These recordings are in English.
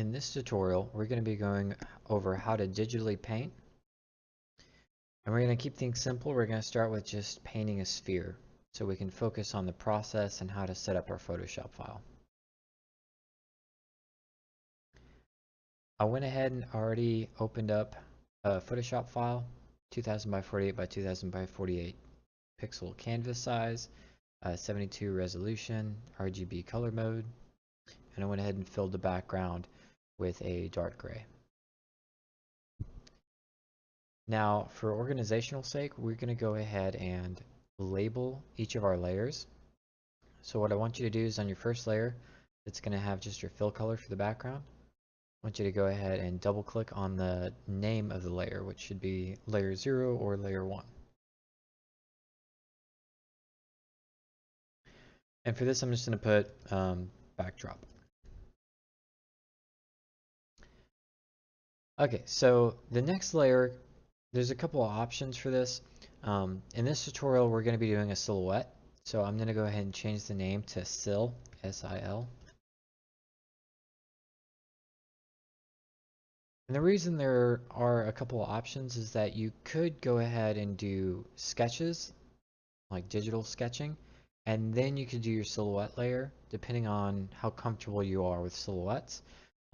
In this tutorial, we're going to be going over how to digitally paint. And we're going to keep things simple. We're going to start with just painting a sphere so we can focus on the process and how to set up our Photoshop file. I went ahead and already opened up a Photoshop file, 2000 by 48 by 2000 by 48 pixel canvas size, 72 resolution, RGB color mode, and I went ahead and filled the background with a dark gray. Now, for organizational sake, we're going to go ahead and label each of our layers. So what I want you to do is on your first layer, it's going to have just your fill color for the background. I want you to go ahead and double click on the name of the layer, which should be layer 0 or layer 1. And for this, I'm just going to put backdrop. Okay, so the next layer, there's a couple of options for this. In this tutorial, we're going to be doing a silhouette. So I'm going to go ahead and change the name to Sil, S-I-L. And the reason there are a couple of options is that you could go ahead and do sketches, like digital sketching, and then you could do your silhouette layer, depending on how comfortable you are with silhouettes.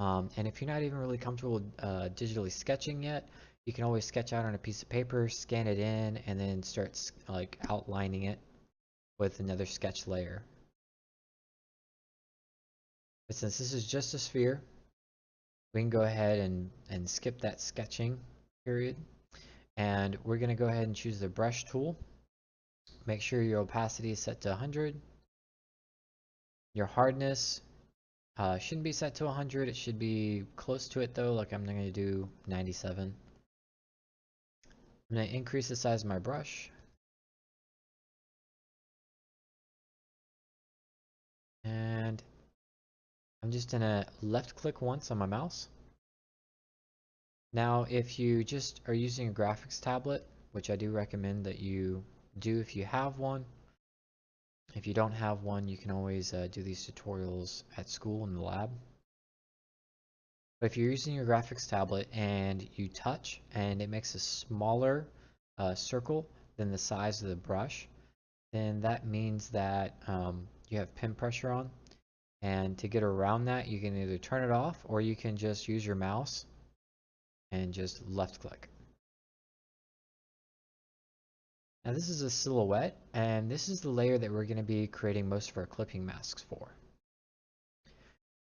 And if you're not even really comfortable digitally sketching yet, you can always sketch out on a piece of paper, scan it in, and then start like outlining it with another sketch layer. But since this is just a sphere, we can go ahead and skip that sketching period. And we're going to go ahead and choose the brush tool. Make sure your opacity is set to 100. Your hardness shouldn't be set to 100. It should be close to it though, like I'm going to do 97. I'm going to increase the size of my brush. And I'm just going to left click once on my mouse. Now, if you just are using a graphics tablet, which I do recommend that you do if you have one. If you don't have one, you can always do these tutorials at school in the lab. But if you're using your graphics tablet and you touch and it makes a smaller circle than the size of the brush, then that means that you have pen pressure on. And to get around that, you can either turn it off or you can just use your mouse and just left click. Now this is a silhouette, and this is the layer that we're going to be creating most of our clipping masks for.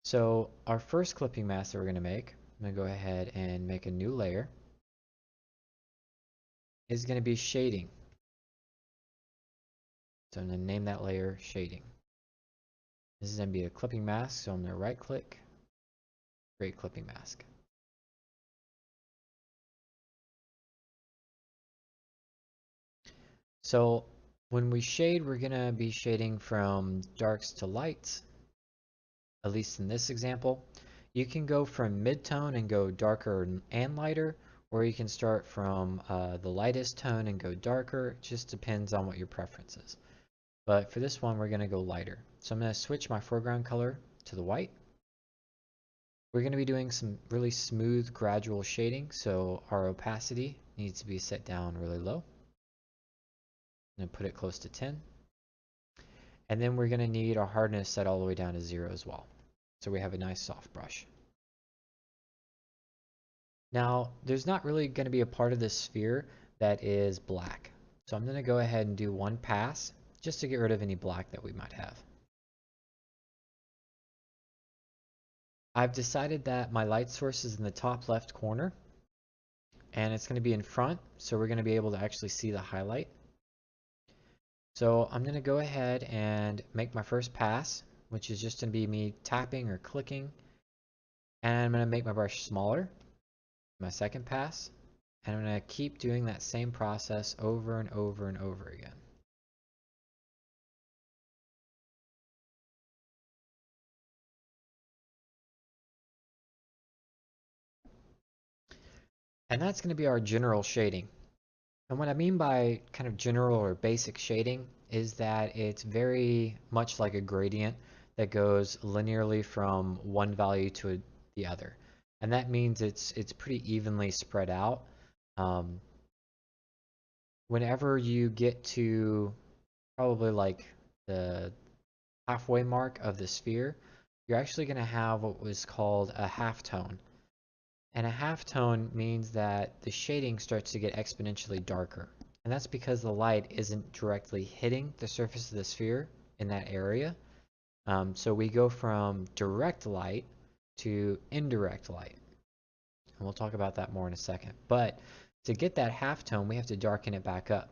So our first clipping mask that we're going to make, I'm going to go ahead and make a new layer, is going to be shading. So I'm going to name that layer shading. This is going to be a clipping mask, so I'm going to right click, create clipping mask. So when we shade, we're going to be shading from darks to lights, at least in this example. You can go from mid-tone and go darker and lighter, or you can start from the lightest tone and go darker. It just depends on what your preference is. But for this one, we're going to go lighter. So I'm going to switch my foreground color to the white. We're going to be doing some really smooth, gradual shading, so our opacity needs to be set down really low. I'm going to put it close to 10. And then we're going to need our hardness set all the way down to 0 as well. So we have a nice soft brush. Now, there's not really going to be a part of this sphere that is black. So I'm going to go ahead and do one pass just to get rid of any black that we might have. I've decided that my light source is in the top left corner, and it's going to be in front, so we're going to be able to actually see the highlight. So I'm going to go ahead and make my first pass, which is just going to be me tapping or clicking, and I'm going to make my brush smaller. My second pass, and I'm going to keep doing that same process over and over and over again. And that's going to be our general shading. And what I mean by kind of general or basic shading is that it's very much like a gradient that goes linearly from one value to the other. And that means it's pretty evenly spread out. Um, Whenever you get to probably like the halfway mark of the sphere, you're actually going to have what was called a halftone. And a halftone means that the shading starts to get exponentially darker. And that's because the light isn't directly hitting the surface of the sphere in that area. So we go from direct light to indirect light. And we'll talk about that more in a second. But to get that halftone, we have to darken it back up.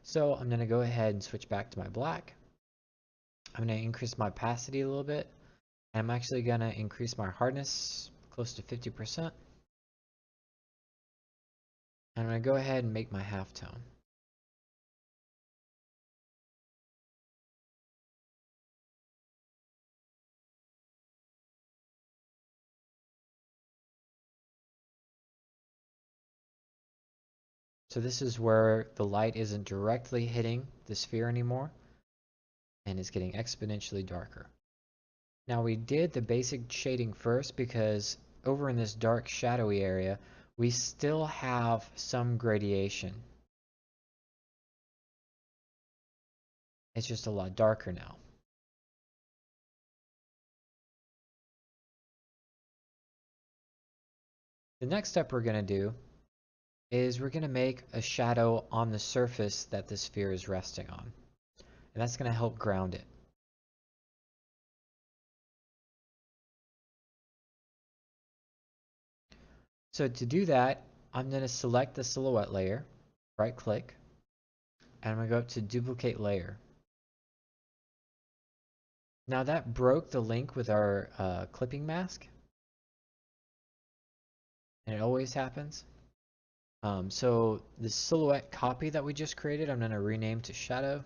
So I'm going to go ahead and switch back to my black. I'm going to increase my opacity a little bit. And I'm actually going to increase my hardness close to 50%. And I'm going to go ahead and make my halftone. So this is where the light isn't directly hitting the sphere anymore, and it's getting exponentially darker. Now we did the basic shading first because over in this dark shadowy area, we still have some gradation. It's just a lot darker now. The next step we're going to do is we're going to make a shadow on the surface that the sphere is resting on. And that's going to help ground it. So to do that, I'm going to select the silhouette layer, right click, and I'm going to go up to duplicate layer. Now that broke the link with our clipping mask, and it always happens. So the silhouette copy that we just created, I'm going to rename to shadow,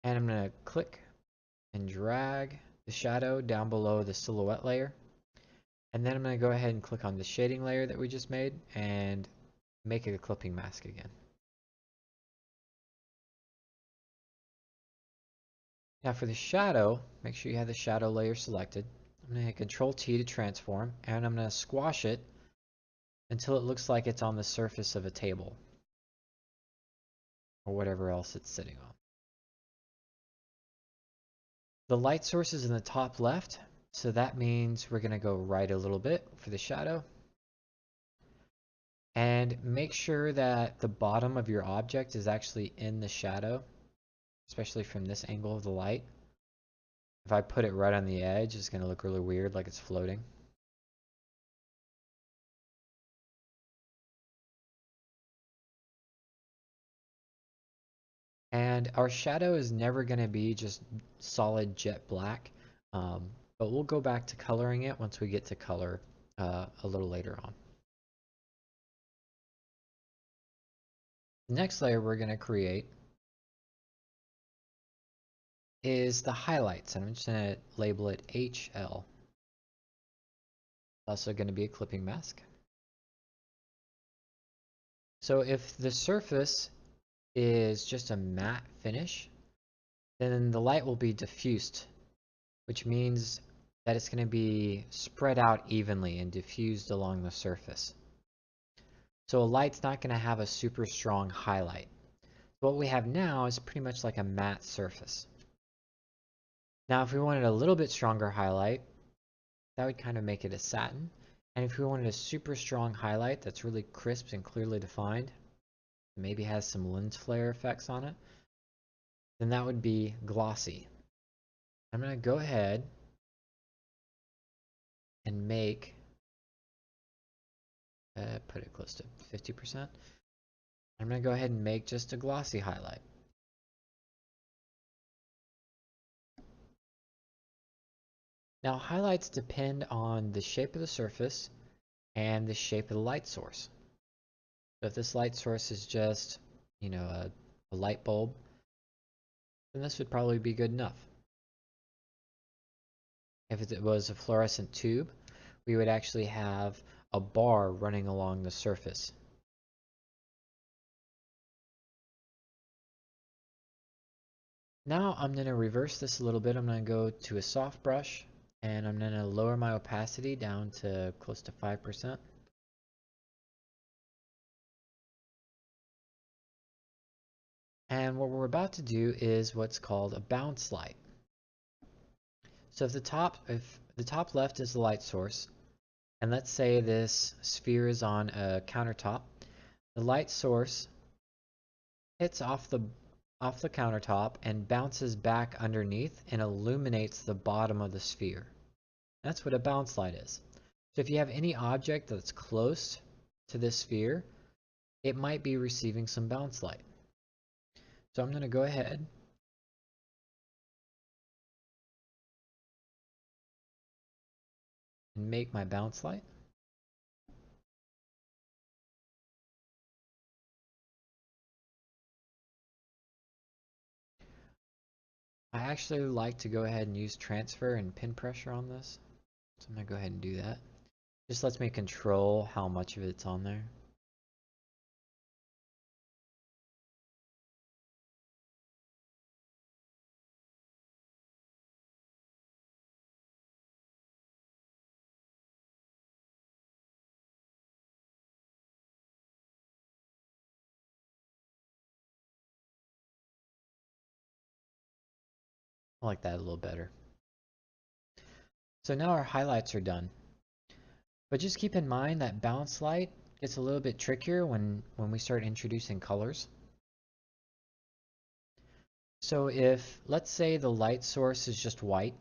and I'm going to click and drag the shadow down below the silhouette layer, and then I'm going to go ahead and click on the shading layer that we just made and make it a clipping mask again. Now for the shadow, make sure you have the shadow layer selected. I'm going to hit Control T to transform, and I'm going to squash it until it looks like it's on the surface of a table or whatever else it's sitting on. The light source is in the top left, so that means we're going to go right a little bit for the shadow. And make sure that the bottom of your object is actually in the shadow, especially from this angle of the light. If I put it right on the edge, it's going to look really weird, like it's floating. And our shadow is never going to be just solid jet black, but we'll go back to coloring it once we get to color a little later on. The next layer we're going to create is the highlights, and I'm just going to label it HL. Also going to be a clipping mask. So if the surface is just a matte finish, then the light will be diffused, which means that it's going to be spread out evenly and diffused along the surface. So a light's not going to have a super strong highlight. What we have now is pretty much like a matte surface. Now if we wanted a little bit stronger highlight, that would kind of make it a satin. And if we wanted a super strong highlight that's really crisp and clearly defined, maybe has some lens flare effects on it, then that would be glossy. I'm going to go ahead and make, put it close to 50%. I'm going to go ahead and make just a glossy highlight. Now highlights depend on the shape of the surface and the shape of the light source. So if this light source is just, a light bulb, then this would probably be good enough. If it was a fluorescent tube, we would actually have a bar running along the surface. Now I'm going to reverse this a little bit. I'm going to go to a soft brush, And I'm going to lower my opacity down to close to 5%. And what we're about to do is what's called a bounce light. So if the top left is the light source, and let's say this sphere is on a countertop, the light source hits off the countertop and bounces back underneath and illuminates the bottom of the sphere. That's what a bounce light is. So if you have any object that's close to this sphere, it might be receiving some bounce light. So I'm going to go ahead and make my bounce light. I actually like to go ahead and use transfer and pin pressure on this. So I'm going to go ahead and do that. Just lets me control how much of it's on there. I like that a little better. So now our highlights are done. But just keep in mind that bounce light gets a little bit trickier when we start introducing colors. So if, let's say the light source is just white,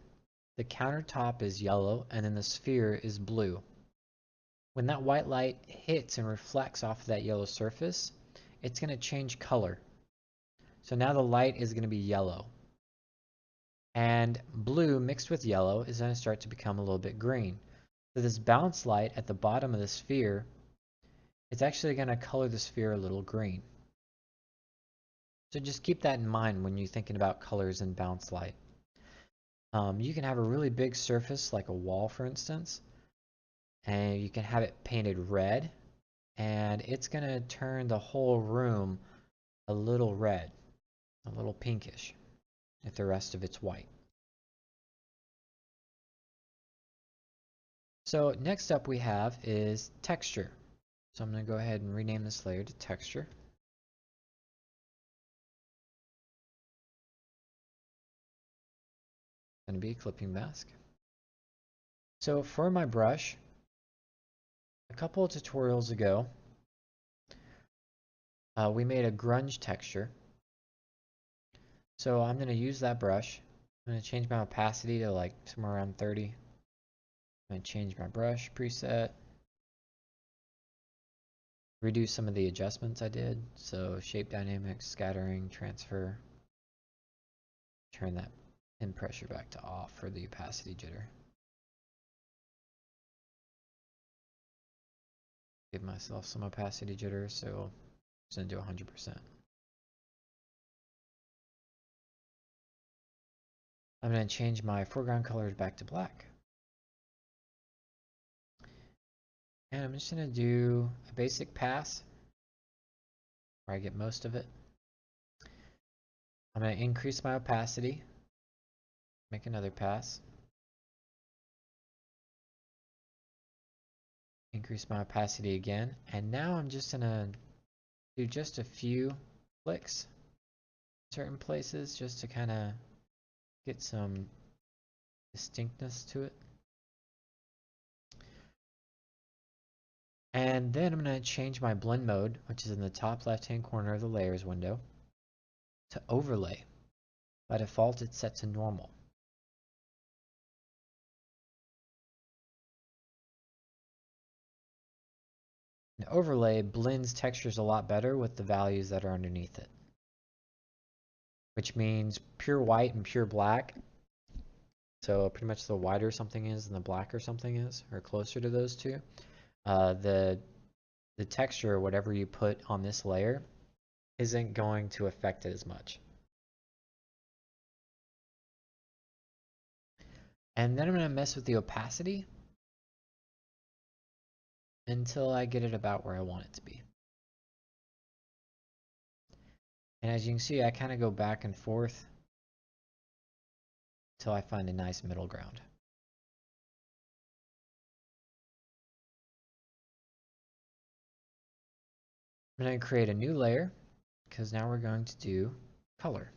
the countertop is yellow, and then the sphere is blue. When that white light hits and reflects off of that yellow surface, it's going to change color. So now the light is going to be yellow. And blue mixed with yellow is going to start to become a little bit green. So this bounce light at the bottom of the sphere, it's actually going to color the sphere a little green. So just keep that in mind when you're thinking about colors and bounce light. You can have a really big surface like a wall, for instance, and you can have it painted red, and it's going to turn the whole room a little red, a little pinkish, if the rest of it's white. So next up we have is texture. So I'm going to go ahead and rename this layer to texture. It's going to be a clipping mask. So for my brush, a couple of tutorials ago, we made a grunge texture. So I'm going to use that brush. I'm going to change my opacity to like somewhere around 30. I'm going to change my brush preset. Redo some of the adjustments I did. So shape dynamics, scattering, transfer. Turn that pin pressure back to off for the opacity jitter. Give myself some opacity jitter, so I'm just going to do 100%. I'm going to change my foreground colors back to black. And I'm just going to do a basic pass where I get most of it. I'm going to increase my opacity, make another pass. Increase my opacity again, and now I'm just going to do just a few flicks in certain places just to kind of get some distinctness to it. And then I'm going to change my blend mode, which is in the top left hand corner of the layers window, to overlay. By default it's set to normal. An overlay blends textures a lot better with the values that are underneath it, which means pure white and pure black. So pretty much the whiter something is and the blacker something is, or closer to those two, the texture, whatever you put on this layer, isn't going to affect it as much. And then I'm going to mess with the opacity until I get it about where I want it to be. And as you can see, I kind of go back and forth until I find a nice middle ground. I'm going to create a new layer because now we're going to do color.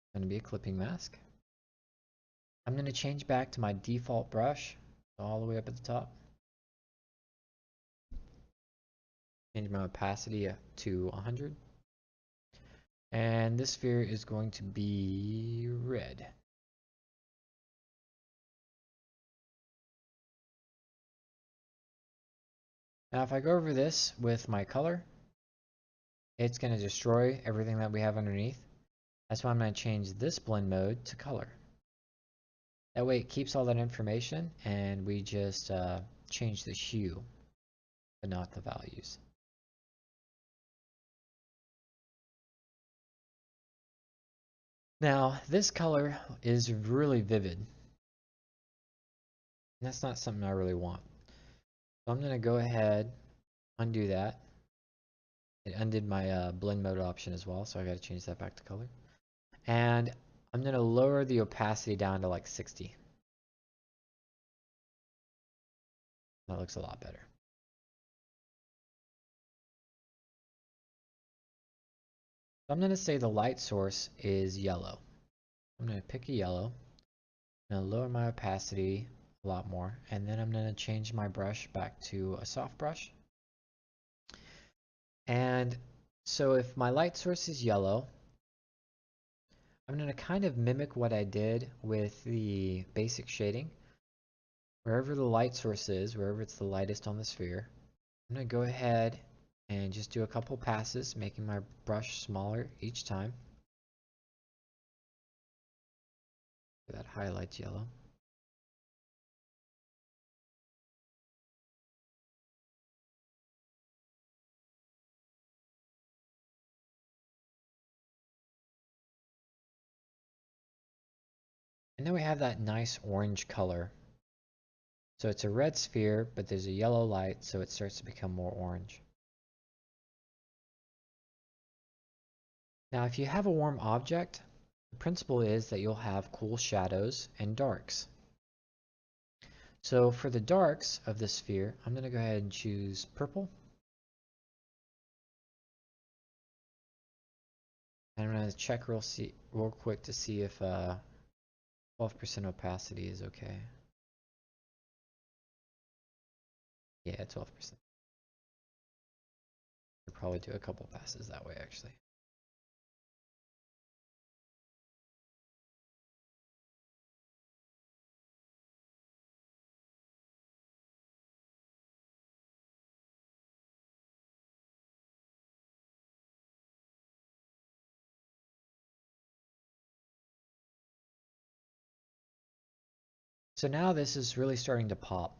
It's going to be a clipping mask. I'm going to change back to my default brush, all the way up at the top. Change my opacity to 100. And this sphere is going to be red. Now if I go over this with my color, it's going to destroy everything that we have underneath. That's why I'm going to change this blend mode to color. That way it keeps all that information and we just change the hue, but not the values. Now this color is really vivid. And that's not something I really want. So I'm going to go ahead, undo that. It undid my blend mode option as well, so I got to change that back to color. And I'm going to lower the opacity down to like 60. That looks a lot better. So I'm going to say the light source is yellow. I'm going to pick a yellow. I'm going to lower my opacity a lot more, and then I'm going to change my brush back to a soft brush. And so if my light source is yellow, I'm going to kind of mimic what I did with the basic shading. Wherever the light source is, wherever it's the lightest on the sphere, I'm going to go ahead and just do a couple passes, making my brush smaller each time. That highlights yellow. And then we have that nice orange color. So it's a red sphere, but there's a yellow light, so it starts to become more orange. Now, if you have a warm object, the principle is that you'll have cool shadows and darks. So for the darks of the sphere, I'm going to go ahead and choose purple. And I'm going to check real quick to see if 12% opacity is okay. Yeah, 12%. I'll probably do a couple passes that way, actually. So now this is really starting to pop.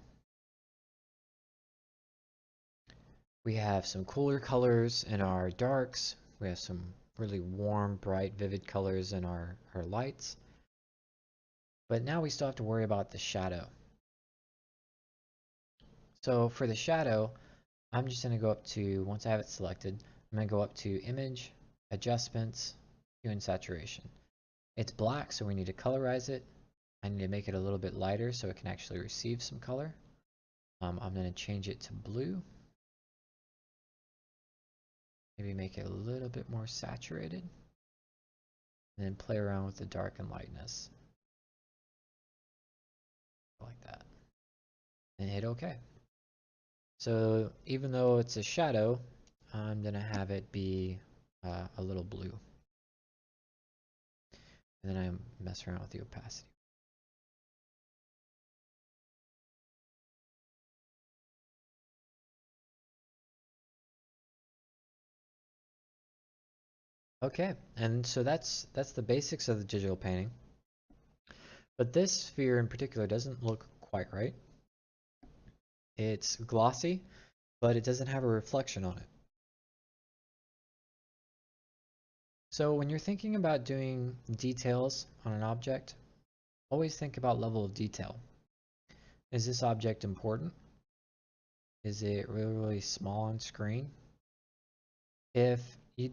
We have some cooler colors in our darks. We have some really warm, bright, vivid colors in our lights. But now we still have to worry about the shadow. So for the shadow, I'm just going to go up to, once I have it selected, I'm going to go up to Image, Adjustments, Hue and Saturation. It's black, so we need to colorize it. I need to make it a little bit lighter so it can actually receive some color. I'm going to change it to blue. Maybe make it a little bit more saturated. And then play around with the dark and lightness. Like that. And hit OK. So even though it's a shadow, I'm going to have it be a little blue. And then I mess around with the opacity. Okay, and so that's the basics of the digital painting. But this sphere in particular doesn't look quite right. It's glossy, but it doesn't have a reflection on it. So when you're thinking about doing details on an object, always think about level of detail. Is this object important? Is it really, really small on screen? If you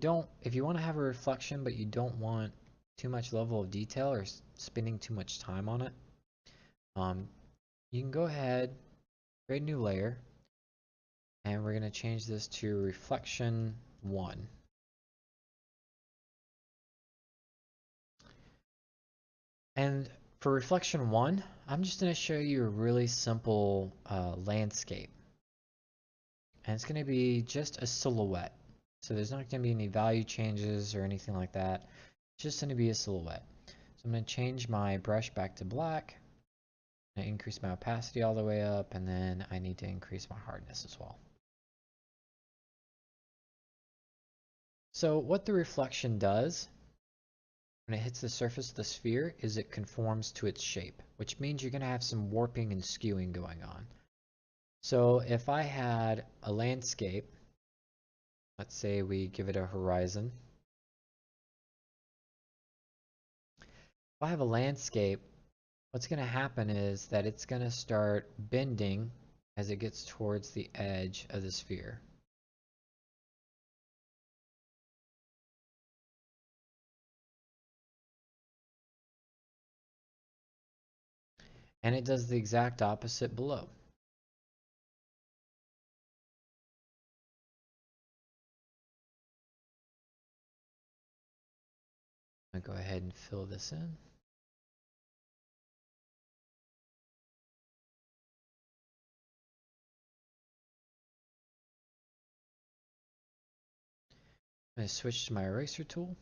want to have a reflection, but you don't want too much level of detail or spending too much time on it, you can go ahead create a new layer, and we're going to change this to reflection 1. And for reflection 1, I'm just going to show you a really simple landscape. And it's going to be just a silhouette. So there's not going to be any value changes or anything like that. It's just going to be a silhouette. So I'm going to change my brush back to black. I'm going to increase my opacity all the way up, and then I need to increase my hardness as well. So what the reflection does when it hits the surface of the sphere is it conforms to its shape, which means you're going to have some warping and skewing going on. So if I had a landscape, let's say we give it a horizon. If I have a landscape, what's going to happen is that it's going to start bending as it gets towards the edge of the sphere. And it does the exact opposite below. I'm going to go ahead and fill this in. I'm going to switch to my eraser tool.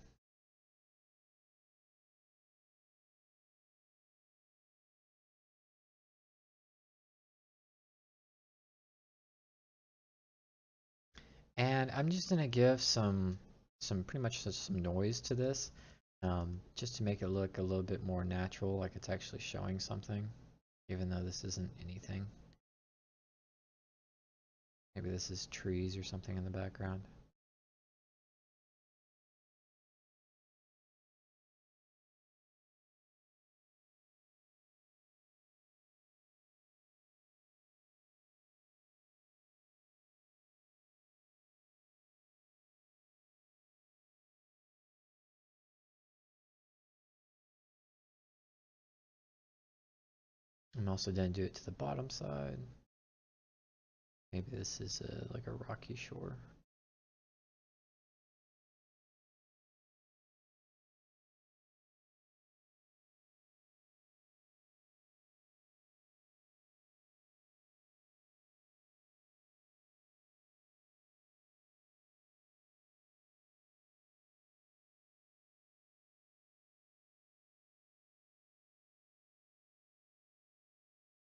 And I'm just going to give some pretty much just some noise to this, just to make it look a little bit more natural, like it's actually showing something, even though this isn't anything. Maybe this is trees or something in the background. I'm also going to do it to the bottom side. Maybe this is like a rocky shore.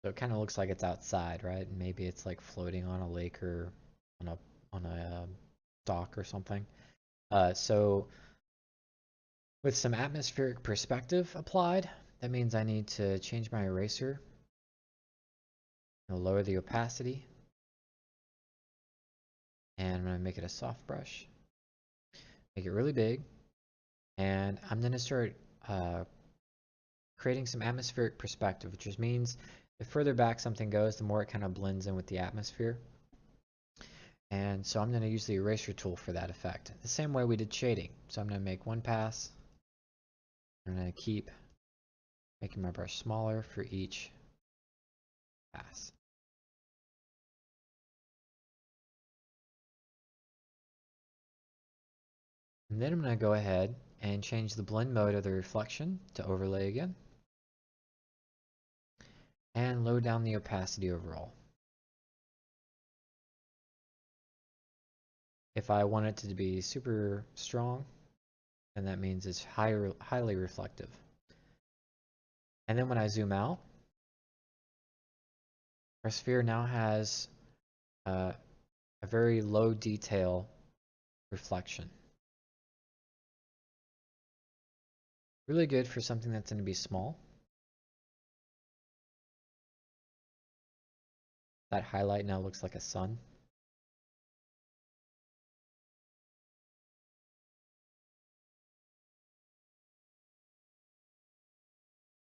So it kind of looks like it's outside, right? And maybe it's like floating on a lake or on a dock or something. So with some atmospheric perspective applied, that means I need to change my eraser. I'll lower the opacity. And I'm going to make it a soft brush. Make it really big. And I'm going to start creating some atmospheric perspective, which just means the further back something goes, the more it kind of blends in with the atmosphere. And so I'm going to use the eraser tool for that effect, the same way we did shading. So I'm going to make one pass. I'm going to keep making my brush smaller for each pass. And then I'm going to go ahead and change the blend mode of the reflection to overlay again. And lower down the opacity overall. If I want it to be super strong, then that means it's highly reflective. And then when I zoom out, our sphere now has a very low detail reflection. Really good for something that's going to be small. That highlight now looks like a sun.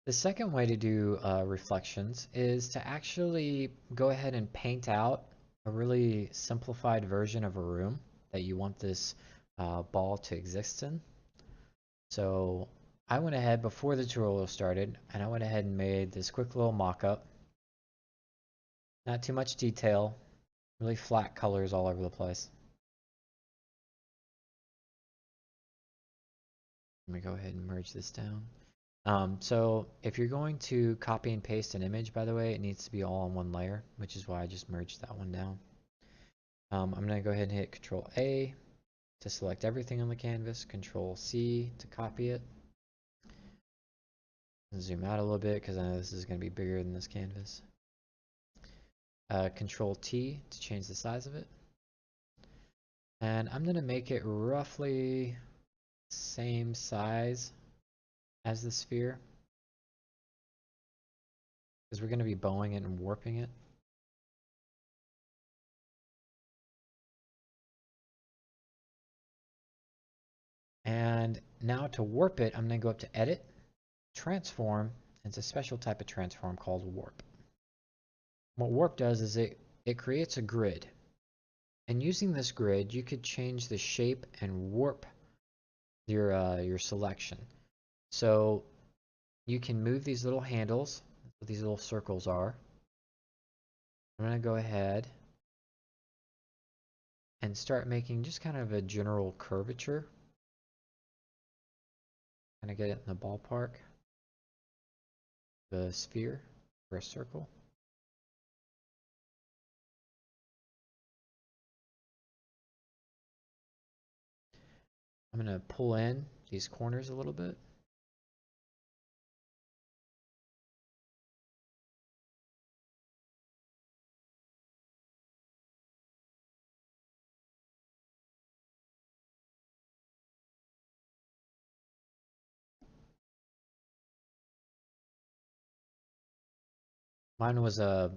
The second way to do reflections is to actually go ahead and paint out a really simplified version of a room that you want this ball to exist in. So I went ahead before the tutorial started and I went ahead and made this quick little mock-up. Not too much detail, really flat colors all over the place. Let me go ahead and merge this down. So if you're going to copy and paste an image, by the way, it needs to be all on one layer, which is why I just merged that one down. I'm going to go ahead and hit Control A to select everything on the canvas, Control C to copy it. Zoom out a little bit because I know this is going to be bigger than this canvas. Control T to change the size of it. And I'm going to make it roughly same size as the sphere, because we're going to be bowing it and warping it. And now to warp it, I'm going to go up to Edit, Transform. It's a special type of transform called Warp. What Warp does is it creates a grid. And using this grid, you could change the shape and warp your selection. So you can move these little handles, what these little circles are. I'm going to go ahead and start making just kind of a general curvature. Kind of get it in the ballpark. The sphere or a circle. I'm going to pull in these corners a little bit. Mine was a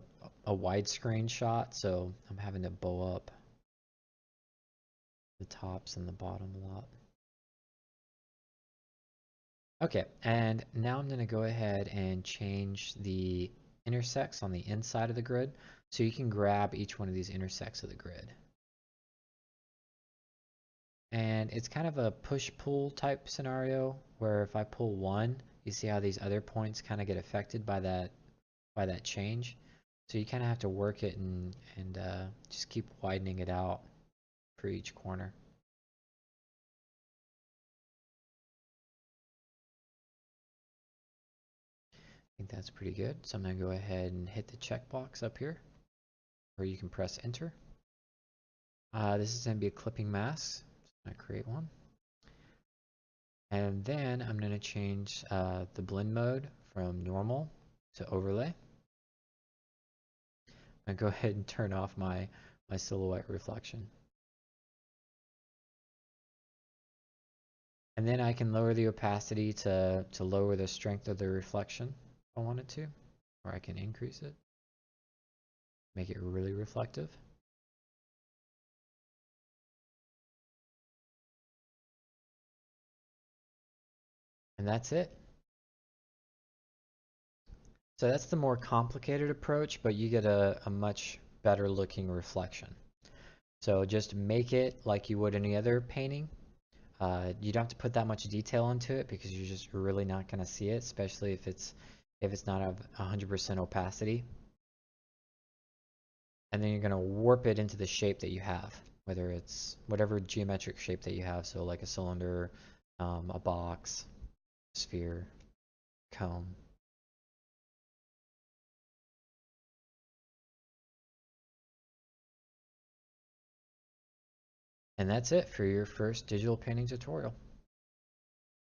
widescreen shot, so I'm having to bow up the tops and the bottom a lot. Okay, and now I'm going to go ahead and change the intersects on the inside of the grid, so you can grab each one of these intersects of the grid. And it's kind of a push-pull type scenario, where if I pull one, you see how these other points kind of get affected by that change. So you kind of have to work it and just keep widening it out for each corner. I think that's pretty good. So I'm going to go ahead and hit the checkbox up here, or you can press enter. This is going to be a clipping mask. I'm going to create one. And then I'm going to change the blend mode from normal to overlay. I'm going to go ahead and turn off my silhouette reflection. And then I can lower the opacity to lower the strength of the reflection if I wanted to, or I can increase it, make it really reflective. And that's it. So that's the more complicated approach, but you get a much better looking reflection. So just make it like you would any other painting. You don't have to put that much detail into it because you're just really not going to see it, especially if it's not of 100% opacity. And then you're going to warp it into the shape that you have, whether it's whatever geometric shape that you have, so like a cylinder, a box, sphere, cone. And that's it for your first digital painting tutorial.